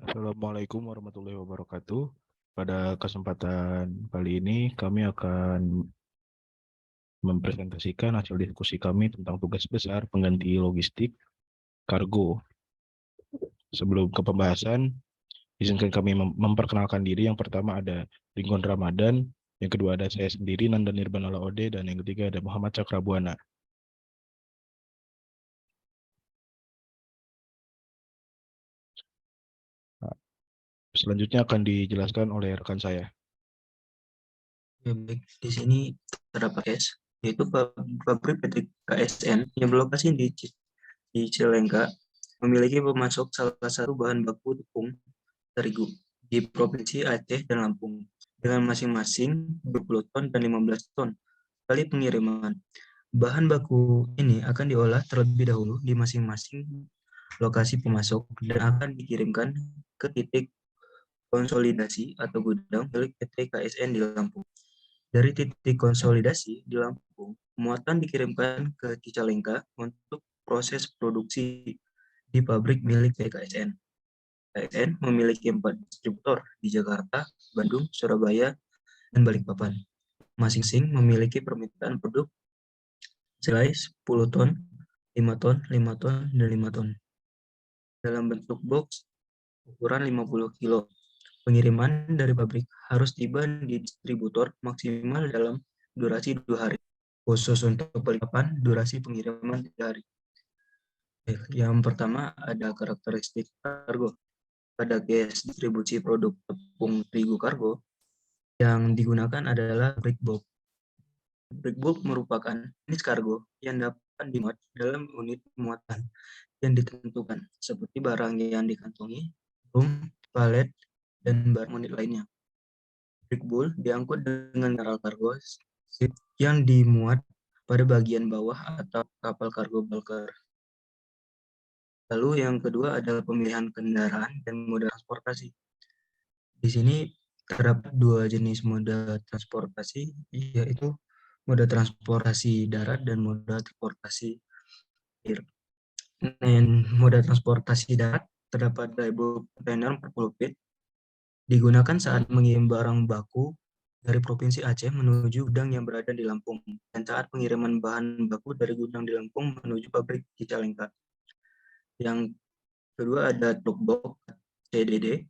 Assalamualaikum warahmatullahi wabarakatuh. Pada kesempatan kali ini kami akan mempresentasikan hasil diskusi kami tentang tugas besar pengganti logistik kargo. Sebelum ke pembahasan, izinkan kami memperkenalkan diri. Yang pertama ada Ringon Ramadan, yang kedua ada saya sendiri Nandan Nirban Ode, dan yang ketiga ada Muhammad Cakrabuana. Nah, selanjutnya akan dijelaskan oleh rekan saya. Ya, baik. Di sini terdapat case, yaitu pabrik PT KSN yang berlokasi di Cilengka memiliki pemasok salah satu bahan baku tepung terigu di Provinsi Aceh dan Lampung dengan masing-masing 20 ton dan 15 ton kali pengiriman. Bahan baku ini akan diolah terlebih dahulu di masing-masing lokasi pemasok dan akan dikirimkan ke titik konsolidasi atau gudang milik PT KSN di Lampung. Dari titik konsolidasi di Lampung, muatan dikirimkan ke Cicalengka untuk proses produksi di pabrik milik PKSN. PKSN memiliki 4 distributor di Jakarta, Bandung, Surabaya, dan Balikpapan. Masing-masing memiliki permintaan produk selai 10 ton, 5 ton, 5 ton, dan 5 ton. Dalam bentuk box ukuran 50 kilo. Pengiriman dari pabrik harus tiba di distributor maksimal dalam durasi 2 hari. Khusus untuk Balikpapan, durasi pengiriman 3 hari. Yang pertama ada karakteristik kargo. Pada case distribusi produk tepung terigu kargo, yang digunakan adalah break bulk. Break bulk merupakan jenis kargo yang dapat dimuat dalam unit muatan yang ditentukan, seperti barang yang dikantongi, drum, palet, dan barang unit lainnya. Break bulk diangkut dengan general cargo ship yang dimuat pada bagian bawah atau kapal kargo bulker. Lalu yang kedua adalah pemilihan kendaraan dan moda transportasi. Di sini terdapat 2 jenis moda transportasi, yaitu moda transportasi darat dan moda transportasi air. Dan moda transportasi darat terdapat drybox kontainer 40 feet, digunakan saat mengirim barang baku dari Provinsi Aceh menuju gudang yang berada di Lampung, dan saat pengiriman bahan baku dari gudang di Lampung menuju pabrik Cicalengka. Yang kedua ada truk box CDD.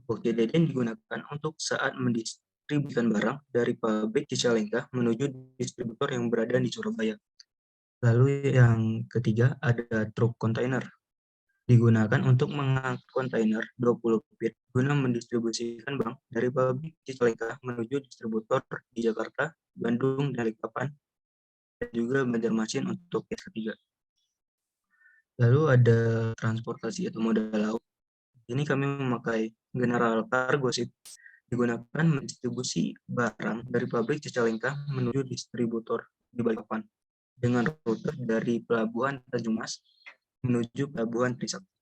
Truk CDD digunakan untuk saat mendistribusikan barang dari pabrik Cicalengka menuju distributor yang berada di Surabaya. Lalu yang ketiga ada truk kontainer. Digunakan untuk mengangkut kontainer 20 feet guna mendistribusikan barang dari pabrik Cicalengka menuju distributor di Jakarta, Bandung, dan Balikpapan, dan juga Banjarmasin untuk case ketiga. Lalu ada transportasi atau moda laut. Ini kami memakai general cargo ship, digunakan mendistribusi barang dari pabrik Cicalengka menuju distributor di Balikpapan dengan rute dari Pelabuhan Tanjung Mas menuju Pelabuhan Trisakti.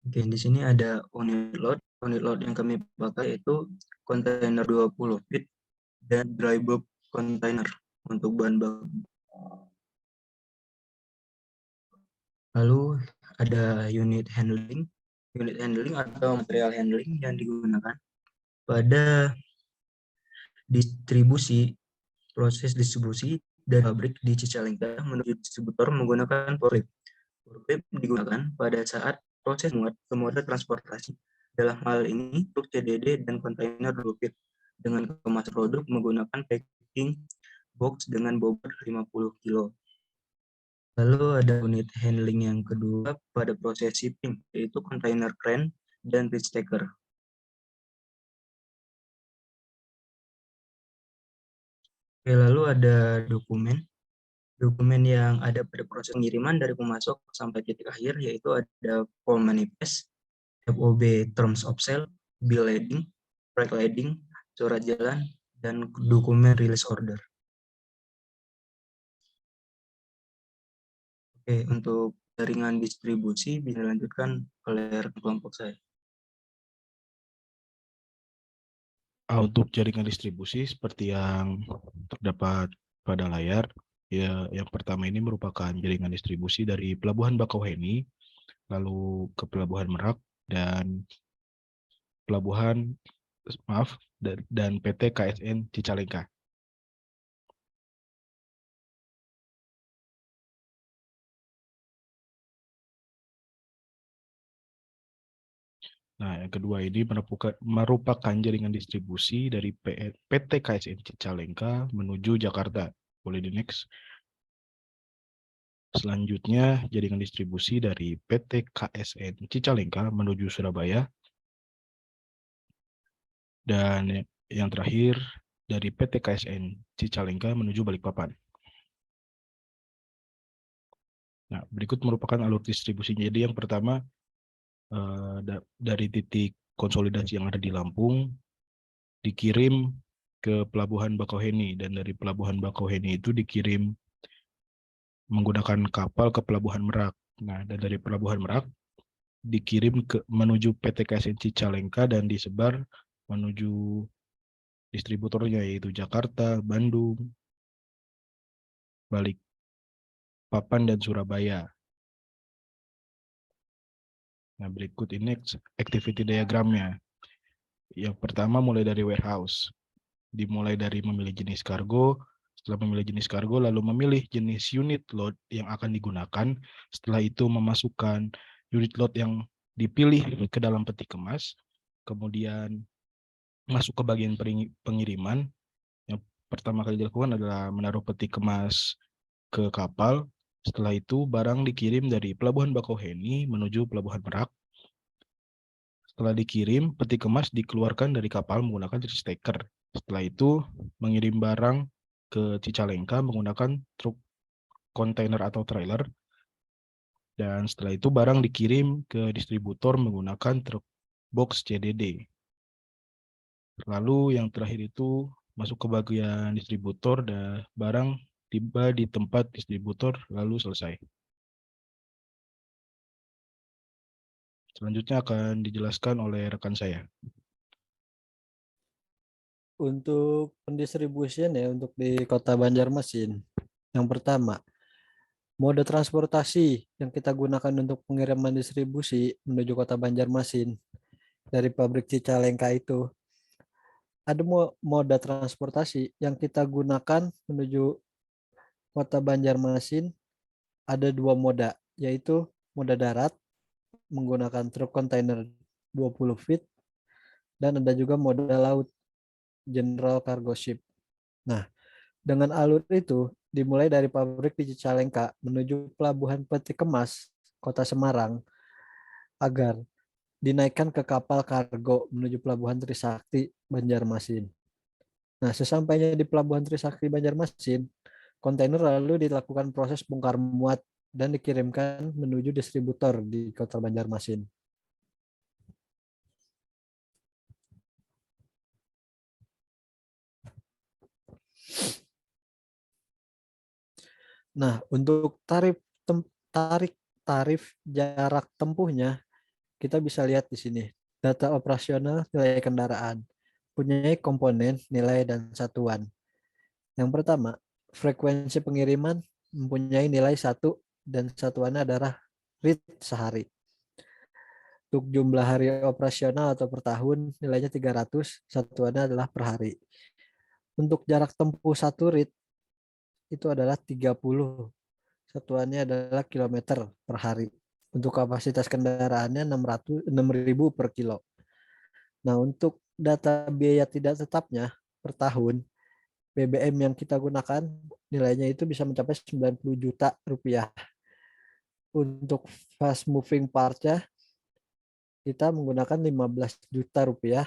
Oke, di sini ada unit load. Unit load yang kami pakai itu kontainer 20 feet dan dry bulk kontainer untuk bahan baku. Lalu ada unit handling. Unit handling atau material handling yang digunakan pada proses distribusi dari pabrik di Cicalengka menuju distributor menggunakan forklift. Forklift digunakan pada saat proses muat ke moda transportasi. Dalam hal ini, truk CDD dan kontainer 2 feet dengan kemas produk menggunakan packing box dengan bobot 50 kilo. Lalu ada unit handling yang kedua pada proses shipping, yaitu kontainer crane dan reach stacker. Oke, lalu ada dokumen yang ada pada proses pengiriman dari pemasok sampai titik akhir, yaitu ada form manifest, FOB terms of sale, bill lading, track lading, surat jalan, dan dokumen release order. Oke, untuk jaringan distribusi bisa dilanjutkan oleh kelompok saya. Untuk jaringan distribusi seperti yang terdapat pada layar, Ya, yang pertama ini merupakan jaringan distribusi dari Pelabuhan Bakauheni, lalu ke Pelabuhan Merak, dan Pelabuhan, maaf, dan PT KSN Cicalengka. Nah, yang kedua ini merupakan jaringan distribusi dari PT KSN Cicalengka menuju Jakarta. Boleh di next. Selanjutnya, jaringan distribusi dari PT KSN Cicalengka menuju Surabaya. Dan yang terakhir, dari PT KSN Cicalengka menuju Balikpapan. Nah, berikut merupakan alur distribusinya. Jadi yang pertama, dari titik konsolidasi yang ada di Lampung, dikirim ke Pelabuhan Bakauheni, dan dari Pelabuhan Bakauheni itu dikirim menggunakan kapal ke Pelabuhan Merak. Nah, dan dari Pelabuhan Merak dikirim menuju PT KSN Cicalengka dan disebar menuju distributornya, yaitu Jakarta, Bandung, Balikpapan, dan Surabaya. Nah, berikut ini activity diagramnya. Yang pertama mulai dari warehouse. Dimulai dari memilih jenis kargo. Setelah memilih jenis kargo, lalu memilih jenis unit load yang akan digunakan. Setelah itu memasukkan unit load yang dipilih ke dalam peti kemas. Kemudian masuk ke bagian pengiriman. Yang pertama kali dilakukan adalah menaruh peti kemas ke kapal. Setelah itu barang dikirim dari Pelabuhan Bakauheni menuju Pelabuhan Merak. Setelah dikirim, peti kemas dikeluarkan dari kapal menggunakan cheese stacker. Setelah itu mengirim barang ke Cicalengka menggunakan truk kontainer atau trailer. Dan setelah itu barang dikirim ke distributor menggunakan truk box CDD. Lalu yang terakhir itu masuk ke bagian distributor dan barang tiba di tempat distributor lalu selesai. Selanjutnya akan dijelaskan oleh rekan saya. Untuk pendistribusian ya untuk di Kota Banjarmasin. Yang pertama, mode transportasi yang kita gunakan untuk pengiriman distribusi menuju Kota Banjarmasin dari pabrik Cicalengka itu. Ada moda transportasi yang kita gunakan menuju Kota Banjarmasin, ada dua moda, yaitu moda darat menggunakan truk kontainer 20 feet dan ada juga moda laut General Cargo Ship. Nah, dengan alur itu dimulai dari pabrik di Cicalengka menuju Pelabuhan Peti Kemas Kota Semarang agar dinaikkan ke kapal kargo menuju Pelabuhan Trisakti Banjarmasin. Nah, sesampainya di Pelabuhan Trisakti Banjarmasin, kontainer lalu dilakukan proses bongkar muat dan dikirimkan menuju distributor di Kota Banjarmasin. Nah, untuk tarif jarak tempuhnya kita bisa lihat di sini. Data operasional nilai kendaraan, punya komponen, nilai, dan satuan. Yang pertama, frekuensi pengiriman mempunyai nilai 1 dan satuannya adalah rit sehari. Untuk jumlah hari operasional atau per tahun nilainya 300, satuannya adalah per hari. Untuk jarak tempuh 1 rit itu adalah 30, satuannya adalah kilometer per hari. Untuk kapasitas kendaraannya 6.000 per kilo. Nah, untuk data biaya tidak tetapnya per tahun, BBM yang kita gunakan nilainya itu bisa mencapai 90 juta rupiah. Untuk fast moving partnya kita menggunakan 15 juta rupiah,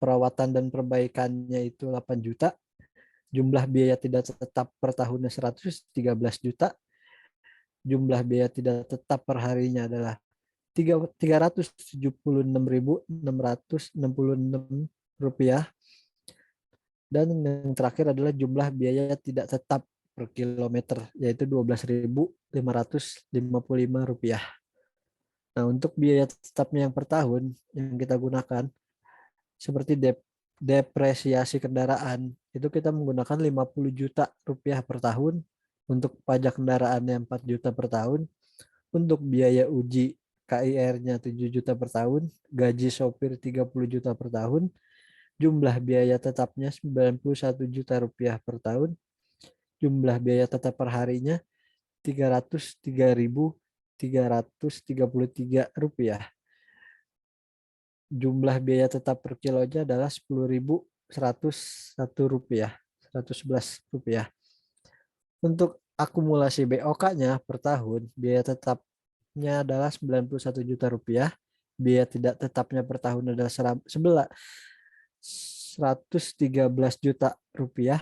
perawatan dan perbaikannya itu 8 juta, jumlah biaya tidak tetap per tahunnya 113 juta, jumlah biaya tidak tetap per harinya adalah 376.666 rupiah, dan yang terakhir adalah jumlah biaya tidak tetap per kilometer yaitu 12.555 rupiah. Nah, untuk biaya tetapnya yang per tahun yang kita gunakan seperti depresiasi kendaraan itu kita menggunakan 50 juta rupiah per tahun, Untuk pajak kendaraannya 4 juta per tahun. Untuk biaya uji KIR-nya 7 juta per tahun. Gaji sopir 30 juta per tahun. Jumlah biaya tetapnya 91 juta rupiah per tahun. Jumlah biaya tetap per harinya 303.333 rupiah. Jumlah biaya tetap per kilonya adalah 10.101 rupiah, 111 rupiah. Untuk akumulasi BOK-nya per tahun, biaya tetapnya adalah 91 juta rupiah. Biaya tidak tetapnya per tahun adalah 113 juta rupiah.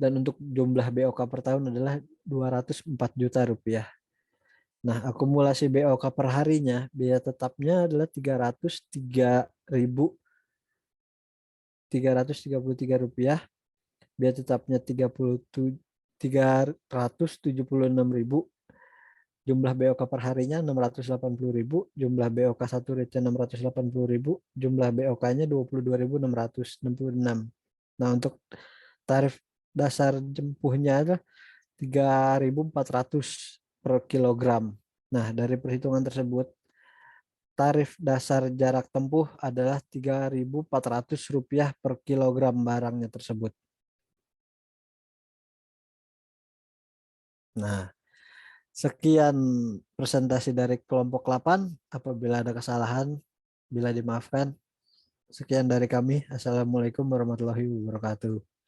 Dan untuk jumlah BOK per tahun adalah 204 juta rupiah. Nah, akumulasi BOK per harinya, biaya tetapnya adalah 333 rupiah. Biaya tetapnya 376.000. Jumlah BOK per harinya 680.000. Jumlah BOK 1 ritnya 680.000. Jumlah BOK-nya 22.666. Nah, untuk tarif dasar jempuhnya adalah 3.400 per kilogram. Nah, dari perhitungan tersebut, tarif dasar jarak tempuh adalah 3.400 rupiah per kilogram barangnya tersebut. Nah, sekian presentasi dari kelompok 8. Apabila ada kesalahan, bila dimaafkan. Sekian dari kami. Assalamualaikum warahmatullahi wabarakatuh.